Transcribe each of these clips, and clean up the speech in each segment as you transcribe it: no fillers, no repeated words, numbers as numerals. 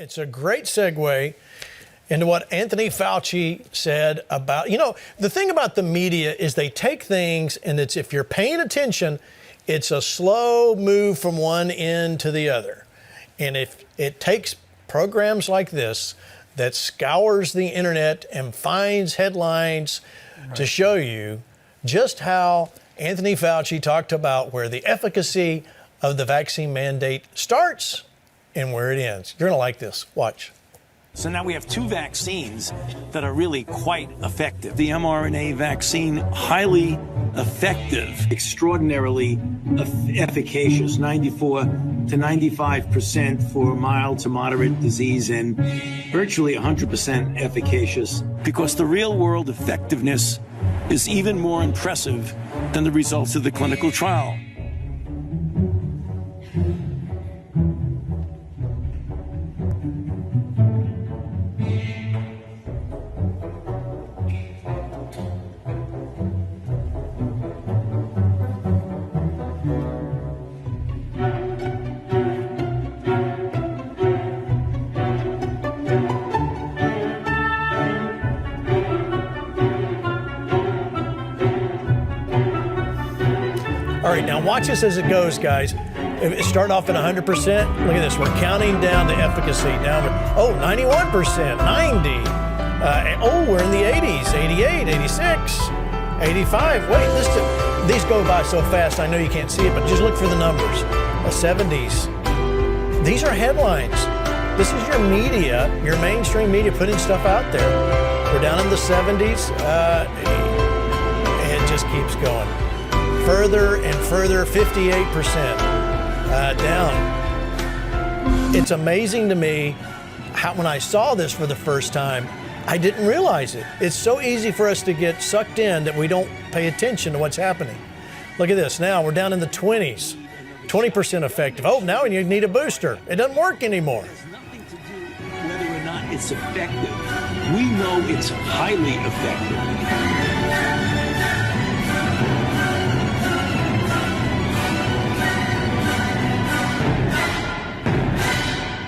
It's a great segue into what Anthony Fauci said about, the thing about the media is they take things and if you're paying attention, it's a slow move from one end to the other. And if it takes programs like this that scours the internet and finds headlines to show you just how Anthony Fauci talked about where the efficacy of the vaccine mandate starts and where it ends. You're going to like this. Watch. So now we have two vaccines that are really quite effective. The mRNA vaccine, highly effective, extraordinarily efficacious, 94 to 95% for mild to moderate disease, and virtually 100% efficacious. Because the real world effectiveness is even more impressive than the results of the clinical trial. All right, now watch this as it goes, guys. It started off at 100%. Look at this. We're counting down the efficacy. Now, 91%, 90. We're in the 80s, 88, 86, 85. Wait, these go by so fast, I know you can't see it, but just look for the numbers. 70s. These are headlines. This is your media, your mainstream media putting stuff out there. We're down in the 70s. It just keeps going. Further and further, 58% down. It's amazing to me how when I saw this for the first time, I didn't realize it. It's so easy for us to get sucked in that we don't pay attention to what's happening. Look at this. Now we're down in the 20s, 20% effective. Oh, now you need a booster. It doesn't work anymore. It has nothing to do whether or not it's effective. We know it's highly effective.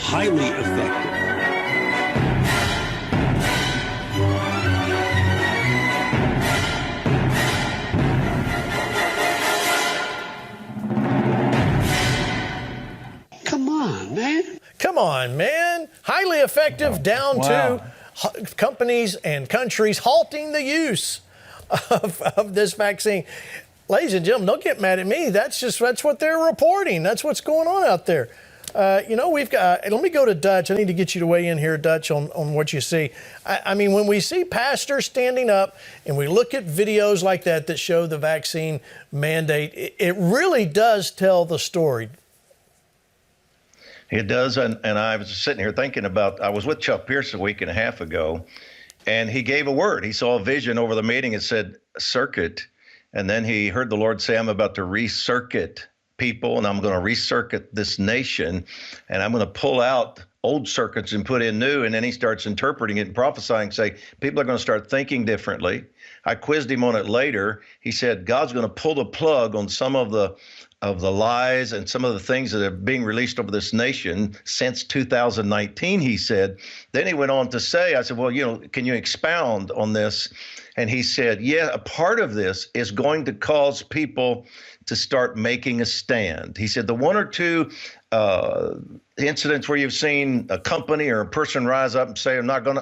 Highly effective. Come on, man. Come on, man. Highly effective down to companies and countries halting the use of this vaccine. Ladies and gentlemen, don't get mad at me. That's what they're reporting. That's what's going on out there. We've got, let me go to Dutch. I need to get you to weigh in here, Dutch, on what you see. I mean, when we see pastors standing up and we look at videos like that show the vaccine mandate, it really does tell the story. It does. And I was sitting here thinking about, I was with Chuck Pierce a week and a half ago, and he gave a word. He saw a vision over the meeting. It said circuit. And then he heard the Lord say, I'm about to recircuit people, and I'm going to recircuit this nation, and I'm going to pull out old circuits and put in new. And then he starts interpreting it and prophesying, say people are going to start thinking differently. I quizzed him on it later. He said God's going to pull the plug on some of the lies and some of the things that are being released over this nation since 2019, he said. Then he went on to say, I said, well, can you expound on this? And he said, yeah, a part of this is going to cause people to start making a stand. He said the one or two incidents where you've seen a company or a person rise up and say, I'm not going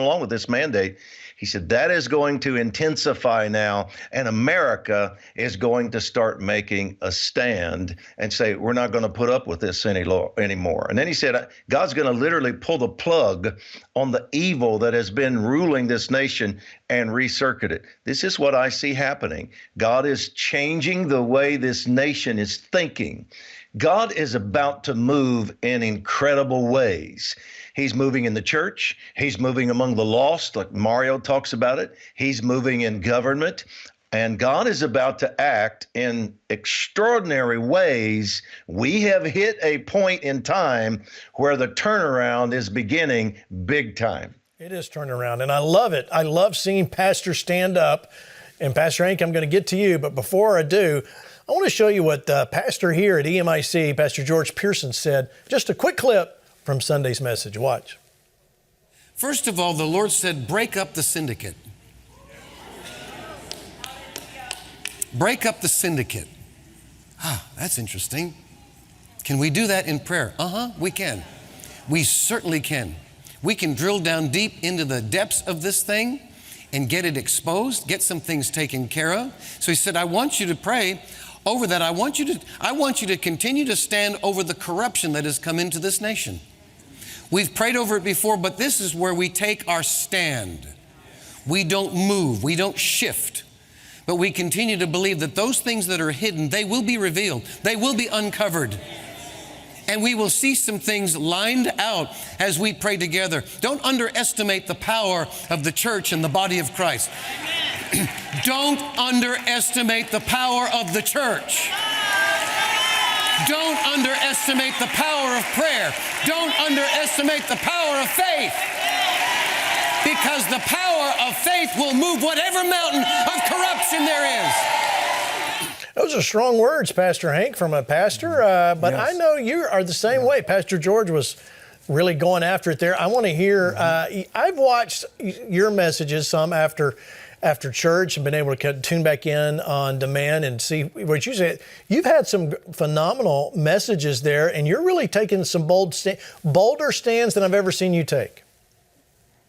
along with this mandate. He said that is going to intensify now, and America is going to start making a stand and say, we're not going to put up with this anymore. And then he said, God's going to literally pull the plug on the evil that has been ruling this nation and recircuit it. This is what I see happening. God is changing the way this nation is thinking. God is about to move in incredible ways. He's moving in the church. He's moving among the lost, like Mario talks about it. He's moving in government. And God is about to act in extraordinary ways. We have hit a point in time where the turnaround is beginning big time. It is turning around, and I love it. I love seeing pastors stand up. And Pastor Hank, I'm going to get to you. But before I do, I want to show you what the pastor here at EMIC, Pastor George Pearson, said. Just a quick clip from Sunday's message. Watch. First of all, the Lord said, break up the syndicate. Break up the syndicate. Ah, that's interesting. Can we do that in prayer? We can. We certainly can. We can drill down deep into the depths of this thing and get it exposed, get some things taken care of. So he said, I want you to pray over that. I want you to continue to stand over the corruption that has come into this nation. We've prayed over it before, but this is where we take our stand. We don't move, we don't shift, but we continue to believe that those things that are hidden, they will be revealed, they will be uncovered. And we will see some things lined out as we pray together. Don't underestimate the power of the church and the body of Christ. Don't underestimate the power of the church. Don't underestimate the power of prayer. Don't underestimate the power of faith. Because the power of faith will move whatever mountain of corruption there is. Those are strong words, Pastor Hank, from a pastor, but yes. I know you are the same way. Pastor George was really going after it there. I want to hear, I've watched your messages some after church and been able to tune back in on demand and see what you said. You've had some phenomenal messages there, and you're really taking some bolder stands than I've ever seen you take.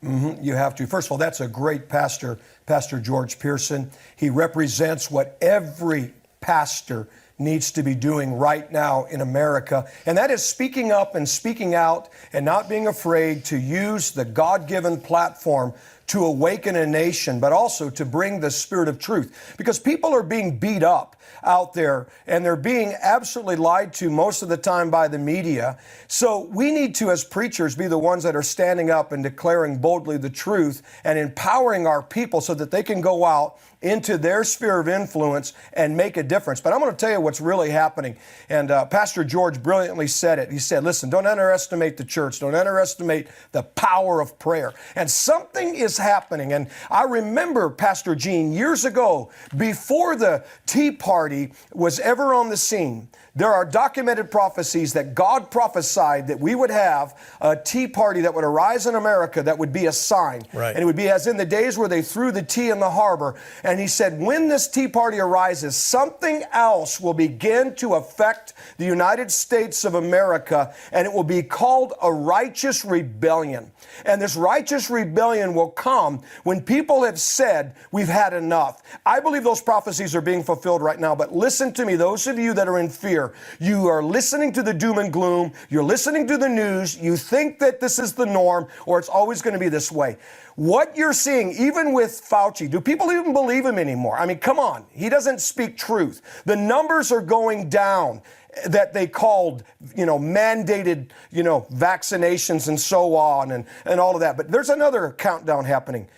You have to. First of all, that's a great pastor, Pastor George Pearson. He represents what every pastor needs to be doing right now in America, and that is speaking up and speaking out and not being afraid to use the God-given platform to awaken a nation, but also to bring the spirit of truth. Because people are being beat up out there, and they're being absolutely lied to most of the time by the media. So we need to, as preachers, be the ones that are standing up and declaring boldly the truth and empowering our people so that they can go out into their sphere of influence and make a difference. But I'm going to tell you what's really happening. And Pastor George brilliantly said it. He said, listen, don't underestimate the church. Don't underestimate the power of prayer. And something is happening. And I remember, Pastor Gene, years ago, before the Tea Party was ever on the scene, there are documented prophecies that God prophesied that we would have a Tea Party that would arise in America that would be a sign. Right. And it would be as in the days where they threw the tea in the harbor. And he said, when this Tea Party arises, something else will begin to affect the United States of America, and it will be called a righteous rebellion. And this righteous rebellion will come when people have said, we've had enough. I believe those prophecies are being fulfilled right now, but listen to me, those of you that are in fear, you are listening to the doom and gloom, you're listening to the news, you think that this is the norm, or it's always going to be this way. What you're seeing, even with Fauci, do people even believe him anymore? I mean, come on, he doesn't speak truth. The numbers are going down that they called, mandated, vaccinations and so on and all of that. But there's another countdown happening.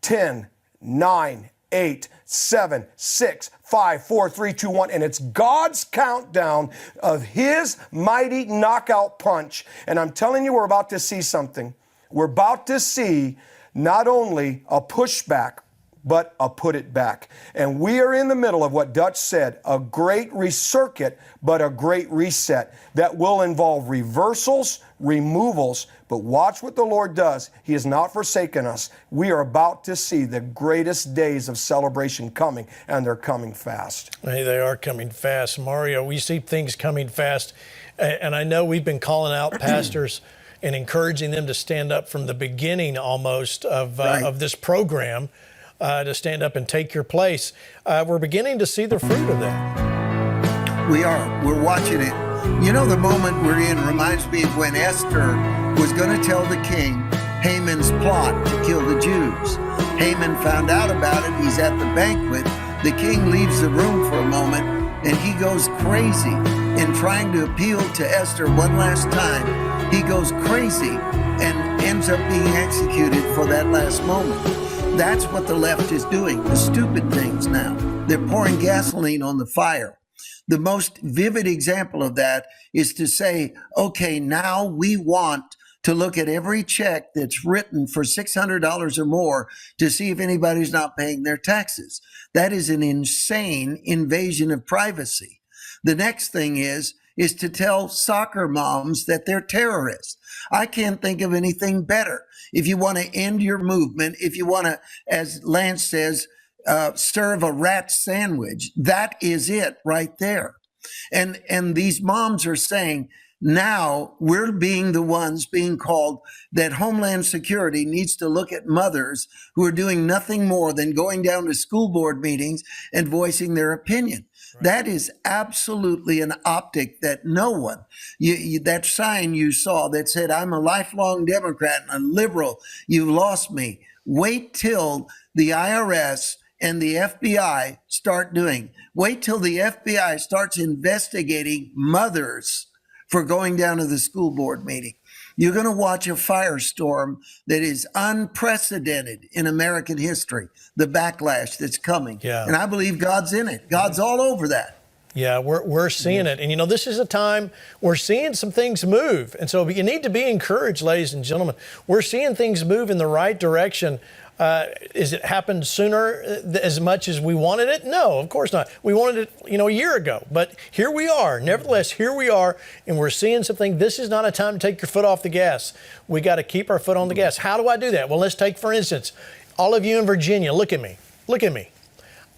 10, 9, 8, 7, 6, 5, 4, 3, 2, 1. And it's God's countdown of his mighty knockout punch. And I'm telling you, we're about to see something. We're about to see not only a pushback, but a put it back. And we are in the middle of what Dutch said, a great recircuit, but a great reset that will involve reversals, removals. But watch what the Lord does. He has not forsaken us. We are about to see the greatest days of celebration coming, and they're coming fast. Hey, they are coming fast. Mario, we see things coming fast. And I know we've been calling out pastors and encouraging them to stand up from the beginning almost of this program. To stand up and take your place. We're beginning to see the fruit of that. We are. We're watching it. The moment we're in reminds me of when Esther was going to tell the king Haman's plot to kill the Jews. Haman found out about it. He's at the banquet. The king leaves the room for a moment, and he goes crazy in trying to appeal to Esther one last time. He goes crazy and ends up being executed for that last moment. That's what the left is doing, the stupid things now. They're pouring gasoline on the fire. The most vivid example of that is to say, okay, now we want to look at every check that's written for $600 or more to see if anybody's not paying their taxes. That is an insane invasion of privacy. The next thing is is to tell soccer moms that they're terrorists. I can't think of anything better. If you want to end your movement, if you want to, as Lance says, serve a rat sandwich, that is it right there. And these moms are saying, now we're being the ones being called that Homeland Security needs to look at mothers who are doing nothing more than going down to school board meetings and voicing their opinion. Right. That is absolutely an optic that no one, that sign you saw that said, I'm a lifelong Democrat and a liberal, you've lost me. Wait till the IRS and the FBI start doing. Wait till the FBI starts investigating mothers for going down to the school board meeting. You're going to watch a firestorm that is unprecedented in American history, the backlash that's coming. Yeah. And I believe God's in it. God's all over that. Yeah, we're seeing it. And, you know, this is a time we're seeing some things move. And so you need to be encouraged, ladies and gentlemen. We're seeing things move in the right direction. Is it happened sooner as much as we wanted it? No, of course not. We wanted it, you know, a year ago. But here we are. Nevertheless, here we are, and we're seeing something. This is not a time to take your foot off the gas. We got to keep our foot on the gas. How do I do that? Well, let's take, for instance, all of you in Virginia. Look at me. Look at me.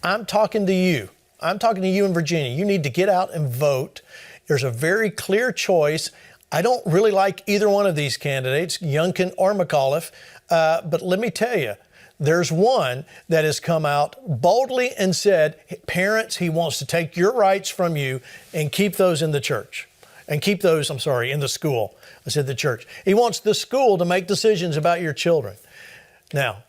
I'm talking to you. I'm talking to you in Virginia. You need to get out and vote. There's a very clear choice. I don't really like either one of these candidates, Youngkin or McAuliffe, but let me tell you, there's one that has come out boldly and said, parents, he wants to take your rights from you and keep those in the church. And keep those, in the school. I said the church. He wants the school to make decisions about your children. Now,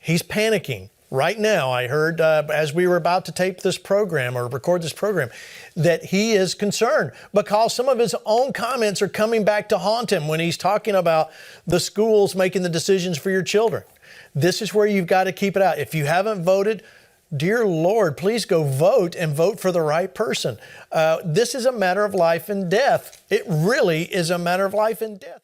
he's panicking. Right now, I heard as we were about to tape this program or record this program, that he is concerned because some of his own comments are coming back to haunt him when he's talking about the schools making the decisions for your children. This is where you've got to keep it out. If you haven't voted, dear Lord, please go vote and vote for the right person. This is a matter of life and death. It really is a matter of life and death.